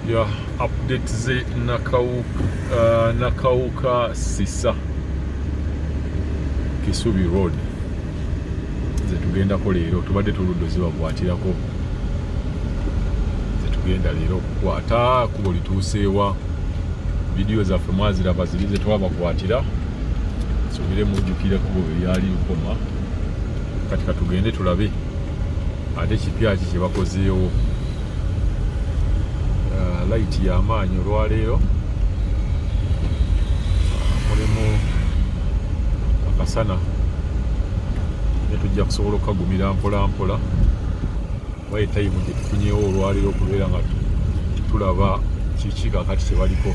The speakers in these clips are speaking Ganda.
ya update ze Nakawuka Kisubi road ze tugendako leero. Tubadde tuluddozi babwatirako ze tugenda leero okukwata. Kubo lituuseewa vidiyo zaffe mwaziraba ziri ze twabakwatira. Subire mujjukire kubo byali lukoma. Kati katugende tulabe ate kipya ki kye bakozeewo. Light ya maanyi olwaleero, mulimu akasana ne tujja kusobola okukagumira mpola mpola. Waye time gye tufunyeewo olwaleero okubeera nga tulaba kiki kakati kye baliko.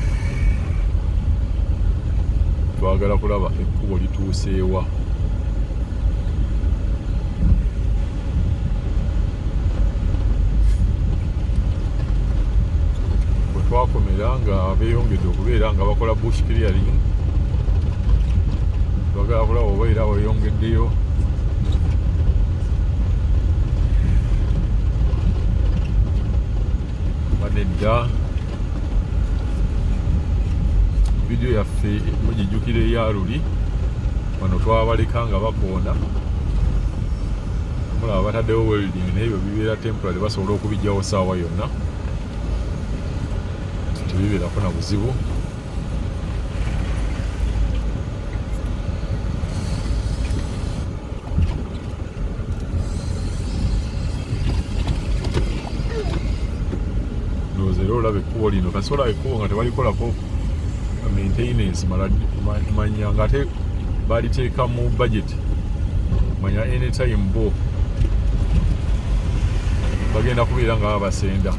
Twagala kulaba ekkubo lituuseewa. Twakomera nga beeyongedde okubeera nga bakola bush clearing. Twagala kulaba oba era weyongeddeyo. Banedda vidiyo yaffe mugijjukira eyaluli wano twabaleka nga bakoona. Mulaba bataddewo welding n'ebyo bibeera temporary, basobola okubijjawo saawa yonna. Bibeerako na buzibu. Ndowooza olaba ekkubo lino kasi olaba ekkubo nga tebalikolako maintenance manya nga ate baliteeka mu budget. Manya anytime bo bagenda kubeera nga babasenda.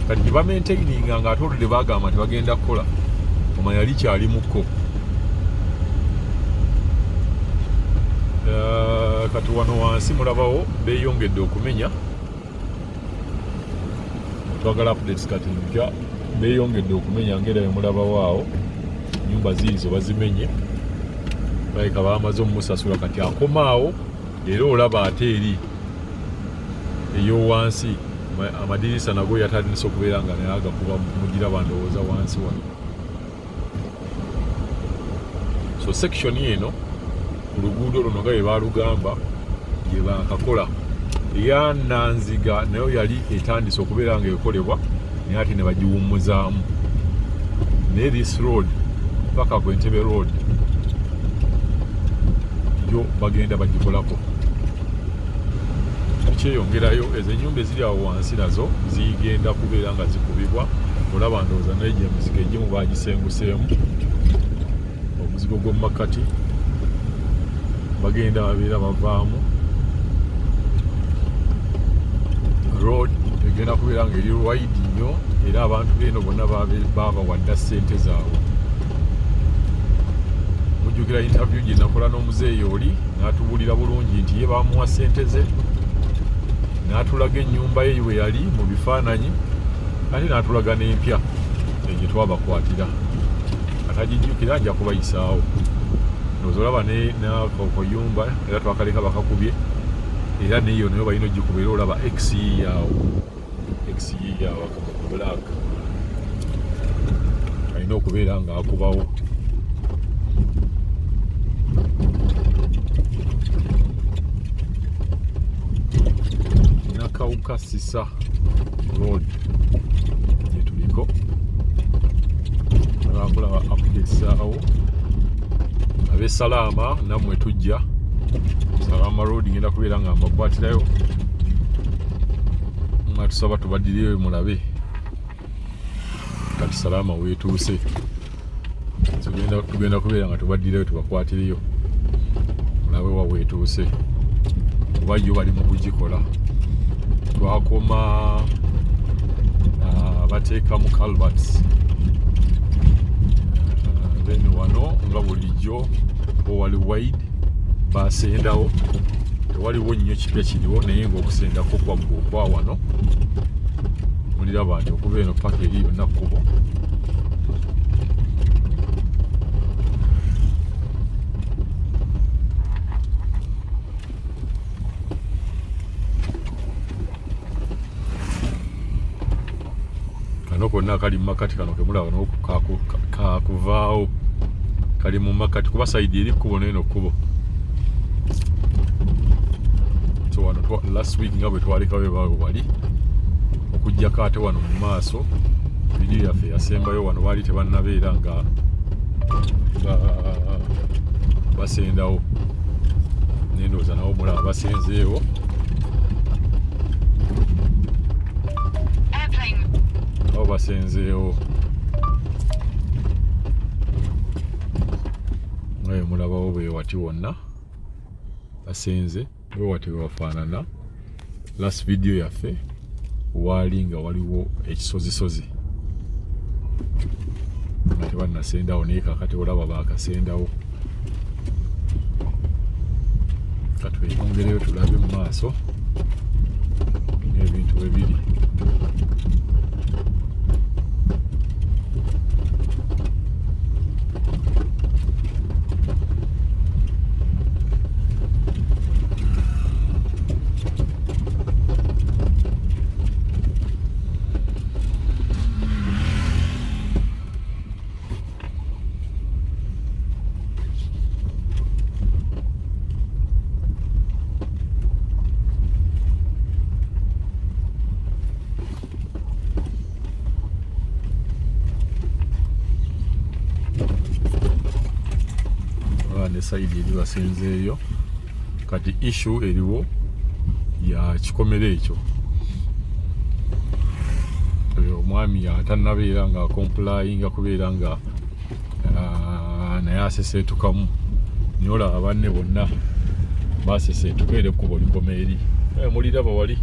Kati gye bamaintaininga nga ate oludde bagamba nti bagenda kukola omanya likyali mukko. Kati wano wansi mulabawo beeyongedde okumenya. Twagala updates kati mpya beeyongedde okumenya ngera mulabawo awo. Nyumba ziizo bazimenye baleka bamaze omumusasula kati akomaawo. Era olaba ate eri ey'owansi amadirisa nago yatandise okubeera nga naye agakuba mugira bandowooza wansi wano. So section eno ku luguudo luno nga bwe balugamba gye bakakola eya Nanziga nayo yali etandise okubeera nga ekolebwa naye ate ne bagiwummuzaamu. Naye this road paka ku Entebbe road yo bagenda bagikolako. Kyeyongerayo ezo ennyumba eziri awo wansi nazo zigenda kubeera nga zikubibwa. Olaba ndowooza naye gye emizigo egimu bagisenguseemu. Omuzigo gw'omu makkati bagenda babeera bavaamu. Road egenda kubeera nga eri wide nnyo era abantu beno bonna babawadda ssente zaabwe. Mujjukira interview gye nakola n'omuzeeyi oli n'atubulira bulungi nti ye bamuwa ssente ze, n'atulaga ennyumba ye we yali mu bifaananyi ate n'atulaga n'empya egye twabakwatira. Atagijjukira ajja kubayisaawo. Ndowooza olaba n'akayumba era twakaleka bakakubye era neyo nayo balina ogikuba. Era olaba XE yaawo black alina okubeera nga akubawo. Nakawuka road gye tuliko abakulaba updates awo. Abe Salama nammwe tujja Salama road ngenda kubeera nga mbakwatirayo. Tusaba tubaddireyo mulabe kati Salama weetuuse. Tugenda kubeera nga tubaddireyo tubakwatireyo mulabe wa weetuuse kuba yo bali mu kugikola. Twakoma bateekamu calverts then wano nga bulijjo owali wide basendawo. Tewaliwo nnyo kipya kiriwo naye ng'okusendako kwa wano muliraba nti okuba eno paka eri yonna kkubo. kano konna kali mu makati kano kemulaba kakuvaawo kali mu makati kuba sayidi eri kkubo neno kkubo. So wano last week nga bwe twalekawo ebawe wali okujjako ate wano mu maaso vidiyo yaffe yasembayo wano baali tebannabeera nga basendawo nendooza nawo mulaba basenzeewo. Awo basenzeewo ngaye mulabawo bwe wati wonna basenze bwe wati wewafaanana. Last video yaffe waali nga waliwo ekisozisozi nga tebannasendawo naye kakati olaba baakasendawo. Katweyongereyo tulabe mu maaso n'ebintu bwe biri. Sayidi eri basenzeeyo kati issue eriwo ya kikomere ekyo. Omwami atannabeera nga akomplayinga kubeera nga naye aseseetukamu naye olaba banne bonna baseseetuka era ekkubo likoma eri muliraba wali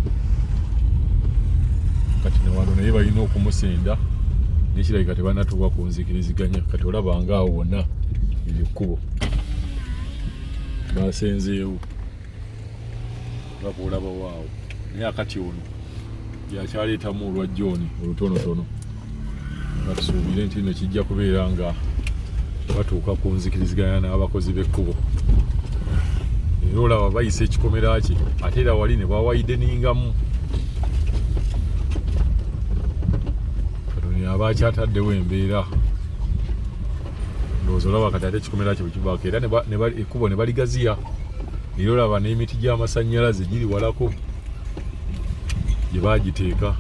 kati newano naye balina okumusenda nekirabika tebanatuuka ku nzikiriziganya kati olaba nga awo wonna eryo ekkubo basenzeewo olaba waawo naye akati ono yakyaleetamu olwajjooni olutonotono nga tusuubire nti no kijja kubeera nga batuuka ku nzikiriziganya n'abakozi b'ekkubo. Era olaba bayisa ekikomera kye ate era wali ne bawayideningamu Katonda aba akyataddewo embeera ndowooza olaba kati ate ekikomera kye bwe kivaako era ekkubo ne baligaziya. Era olaba n'emiti gy'amasannyalaze giri walako gye baagiteeka.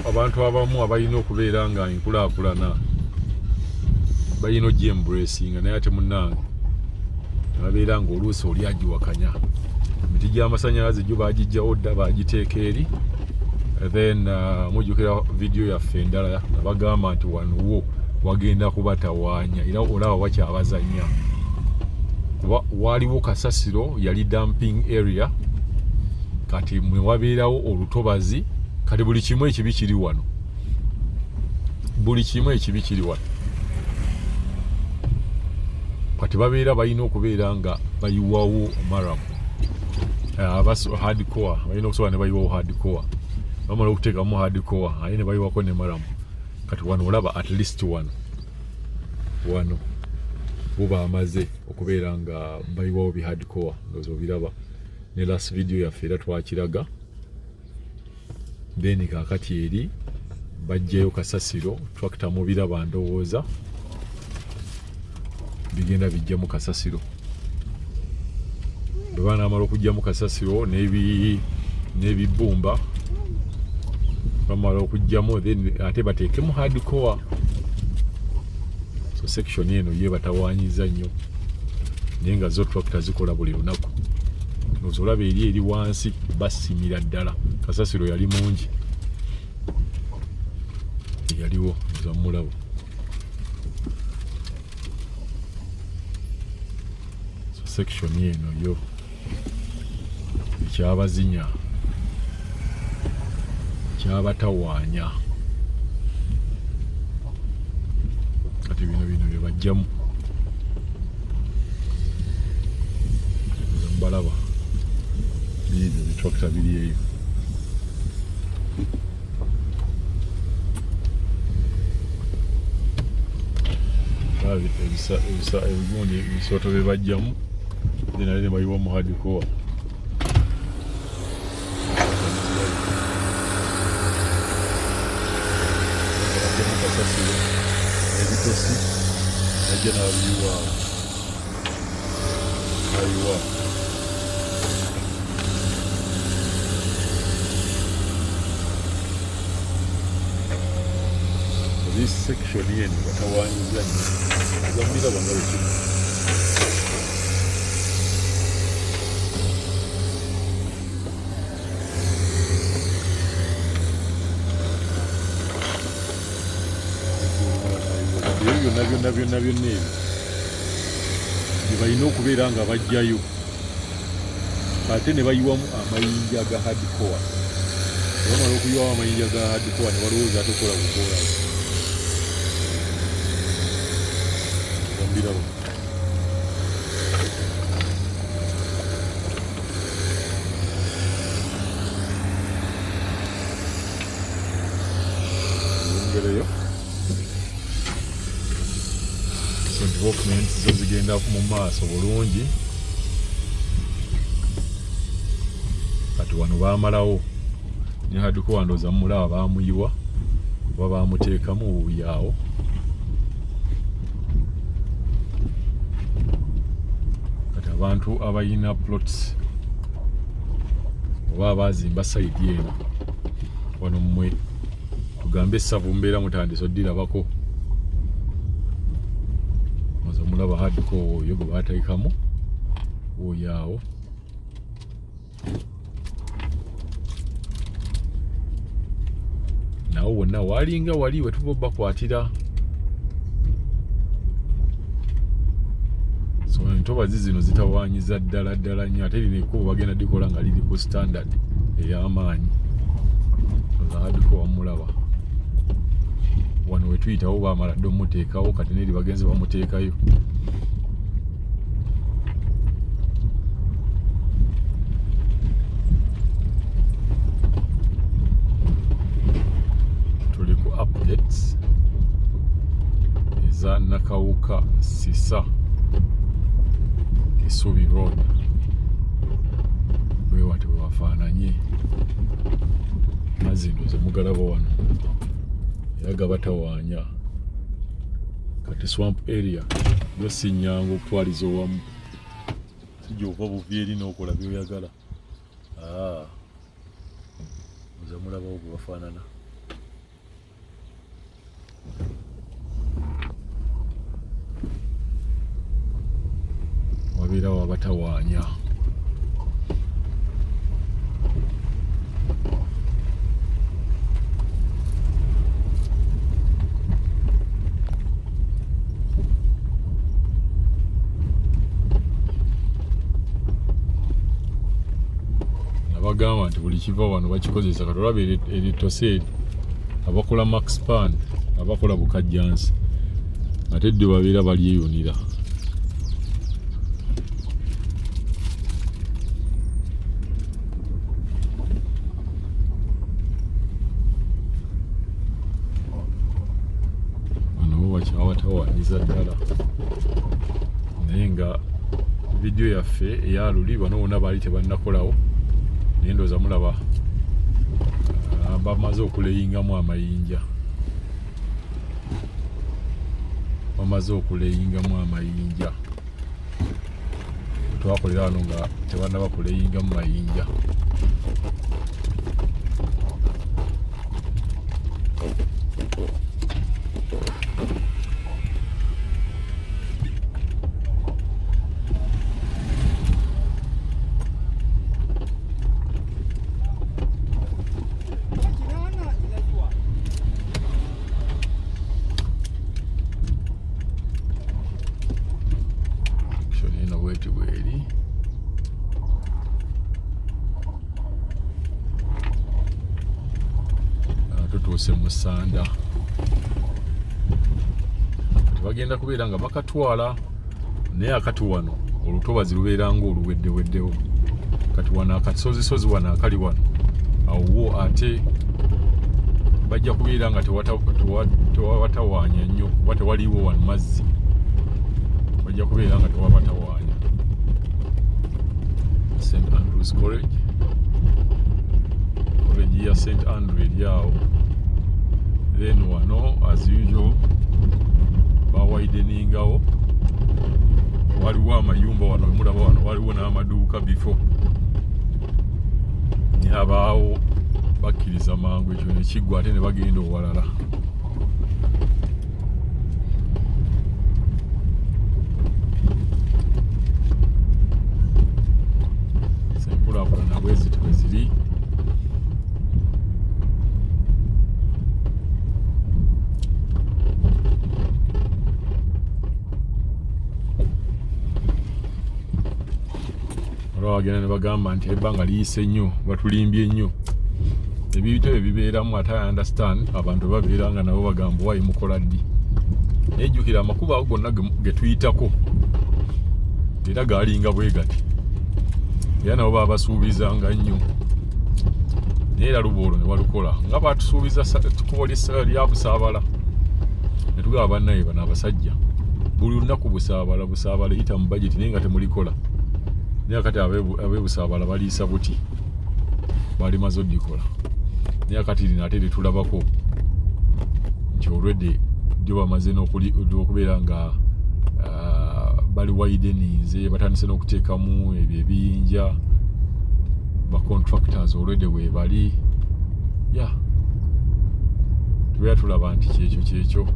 Abantu abamu abalina okubeera nga enkulaakulana balina ogyembracinga naye ate munnange babeera nga oluusi oli agiwakanya. Emiti gy'amasannyalaze gyo baagijjawo dda baagiteeka eri. Then mujjukira vidiyo yaffe endala nabagamba nti wanowo wagenda kubatawaanya era olaba wakyabazannya kuba waaliwo kasasiro yali dumping area kati mwe wabeerawo olutobazi kati buli kimu ekibi kiri wano, buli kimu ekibi kiri wano. Kati babeera balina okubeera nga bayiwawo maramu hardcore balina okusobola ne bayiwawo hardcore bamala okuteekamu hardcore aye ne bayiwako ne maramu. Kati wano olaba at least wano bo baamaze okubeera nga bayiwawo bi hardcore ndowooza obiraba ne last video yaffe era twakiraga. Then kaakati eri bajjayo kasasiro tractor mu biraba ndowooza bigenda bijja mu kasasiro. Bwe banaamala okujja mu kasasiro n'ebibumba bamala okujjamu then ate bateekemu hardcore. So section eno ye batawaanyiza nnyo naye nga zo tractor zikola buli lunaku. Olaba eri wansi basimira ddala kasasiro yali mungi yaliwo zamulabo. So section eno yo ekyabazinya kyabatawaanya kati bino bye bajjamu mbalaba bibyo bitrakita biri eyo. Ebigundi ebisooto bye bajjamu then ate ne bayiwa mu hardcore kasasiro ebitosi najja n'abiyiwaawo ayiwa this section yeni batawanyiza nnyo agambira banga bekino byonna ebyo bye balina okubeera nga bajjayo ate ne bayiwamu amayinja aga hardcore bamala okuyiwamu amayinja ga hardcore ne balowooza atokola bukoolawo gambirawo yongereyo developments zo zigenda mu maaso bulungi kati wano baamalawo ne haduko wandoza mulaba baamuyiwa oba baamuteekamu obubi awo kati abantu abayina plots oba abazimba sayidi eno wano mmwe tugambe essavu mbeera mutandise oddirabako mulaba haddiko oyo gwe bateekamu oyo awo nawo wonna walinga wali wetuva bakwatira so entobazi zino zitawanyiza ddala nnyo ate lino ekkubo bagenda dikola nga liri ku standard ey'amaanyi haddiko wamulaba wano wetuyitawo baamala dde omuteekawo kati neri bagenzi bamuteekayo tuli ku updates eza Nakawuka Kisubi road bwewate bwewafaananye mazindoze mugalaba wano yaga batawaanya kati swamp area yo sinyangu okutwaliza owamu sijja ova buvi eri n'okola byoyagala oza mulabawo gwe bafaanana wabeerawo abatawaanya bagamba nti buli kiva wano bakikozesa kati olaba eritose abakola maxpan abakola bukajjansi ate dde babeera balyeyonera wano watawanyiza ddala naye nga vidiyo yaffe eyaluli bano wonna baali tebannakolawo naye ndooza mulaba bamaze okuleyingamu amayinja twakolera wano nga tebannaba kuleyingamu mayinja tutuuse mu Sanda tebagenda kubeera nga bakatwala naye akati wano olutobazi lubeera nga oluweddeweddewo kati wano akasozisozi wano akali wano awo ate bajja kubeera nga tewabatawaanya nnyo kuba tewaliiwo wano mazzi bajja kubeera nga tewabatawaanya St Andrews College ya St Andrew eri awo Then wano as usual bawaideningawo, waliwo amayumba wano mulaba wano waliwo n'amaduuka before nyabaawo bakkiriza mangu ekyo nekiggwa ate ne bagenda owalala. Senkulaakulana bwezi bwe ziri. Bagenda ne bagamba nti ebbanga liyise nnyo, batulimbye nnyo. Ebintu ebyo bibeeramu ate I understand abantu babeera nga nabo bagamba wayi mukola ddi. Nejjukira amakubo ago gonna ge tuyitako era gaalinga bwe gati. Era nabo baba basuubizanga nnyo. Naye era luboolo ne balukola. Nga batusuubiza kkubo lya Busaabala. Ne tugamba bannaye bano abasajja. Buli lunaku Busaabala yita mu budget naye nga temulikola. Naye kati ab'e Busaabala baliisa buti. Balimaze oddikola. Naye kati lino ate litulabako nti already gyo bamaze n'okubeera nga bali wideninze, batandise n'okuteekamu ebyo ebiyinja, ba contractors already weebali. Tubeera tulaba nti kyekyo.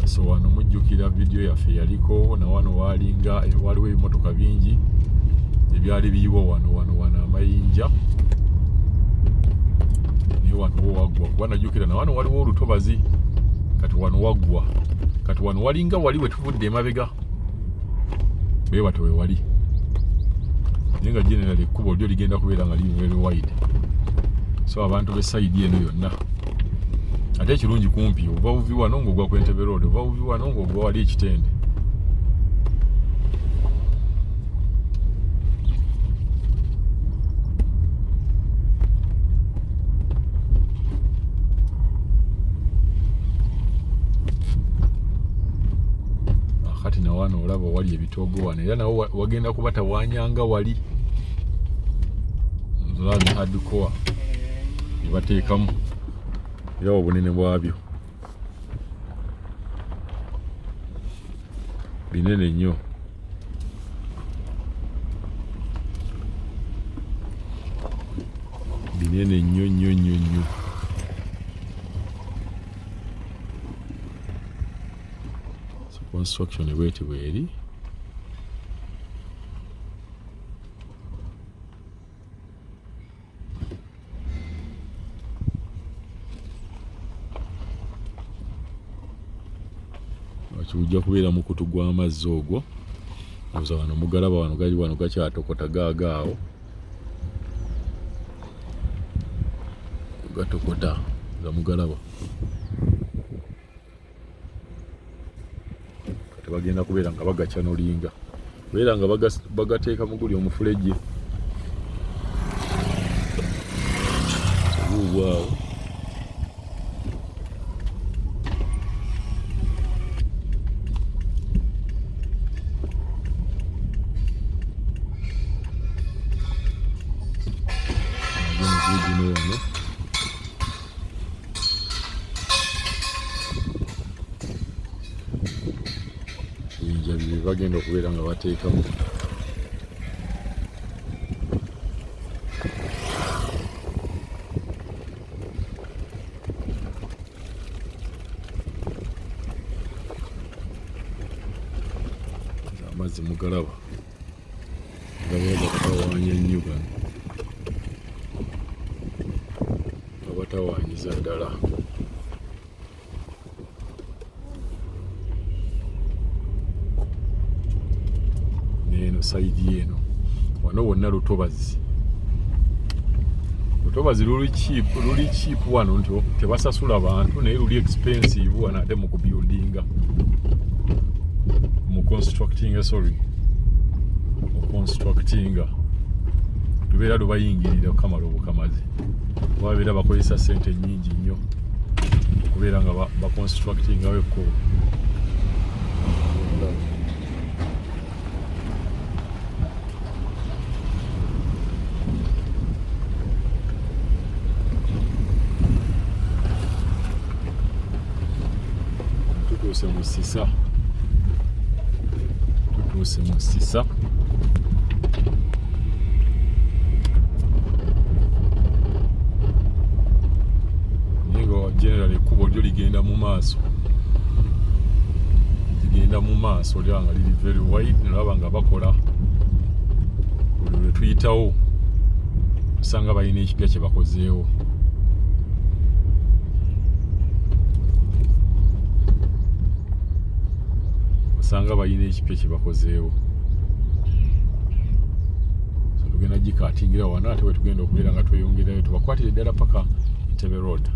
So wano mujjukira video yaffe yaliko na wano waliwo ebimotoka bingi ebyali biyiwa wano amayinja. Naye wano waggwa kuba najjukira na wano waliwo olutobazi kati wano waggwa. Kati wano walinga wali we tuvudde emabega bwe bato we wali. Naye nga generally ekkubo lyo ligenda kubeera nga liri very wide. So abantu b'esayidi eno yonna ate ekirungi kumpi oba uvi wano ng'ogwa ku Entebbe Road, oba uvi wano ng'ogwa wali Ekitende. Kati na wano olaba wali ebitoogo wano era nawo wagenda kuba tawanyanga wali nzulabi hardcore ne bateekamu era obunene bwabyo binene nnyo. Binene nnyo. So construction bweti bweri. Ujja kubeera mukutu gw'amazzi ogwo. Oza wano mugalaba wano gali wano gakyatokota gaagaawo. Gatokota za mugalaba. Kati bagenda kubeera nga bagacanolinga. Kubeera nga bagateeka mu guli omufulejje. Wow. Bagenda okubeera nga bateekamu amazzi mugalaba bakatawaanya nnyo gano nga batawaanyiza ddala. Saidi eno wano wonna lutobazi luli cheap wano nti tebasasula bantu naye luli expensive wano ate mu kubuildinga mu constructinga lubeera lubayingirira okamala obukamazi babeera bakozesa sente nnyingi nnyo okubeera nga baconstructingawo ekkubo. tutuuse mu Sisa. Tutuuse mu Sisa. Ningo general ekkubo lyo ligenda mu maaso. Ligenda mu maaso lyanga liri very wide, nalaba nga bakola buli lwe tuyitawo usanga balina ekipya kye bakozeewo. Usanga balina ekipya kye bakozeewo. So tugenda gikatingira wana ate we tugenda okubeera nga tweyongerayo tubakwatire ddala paka Entebbe Road.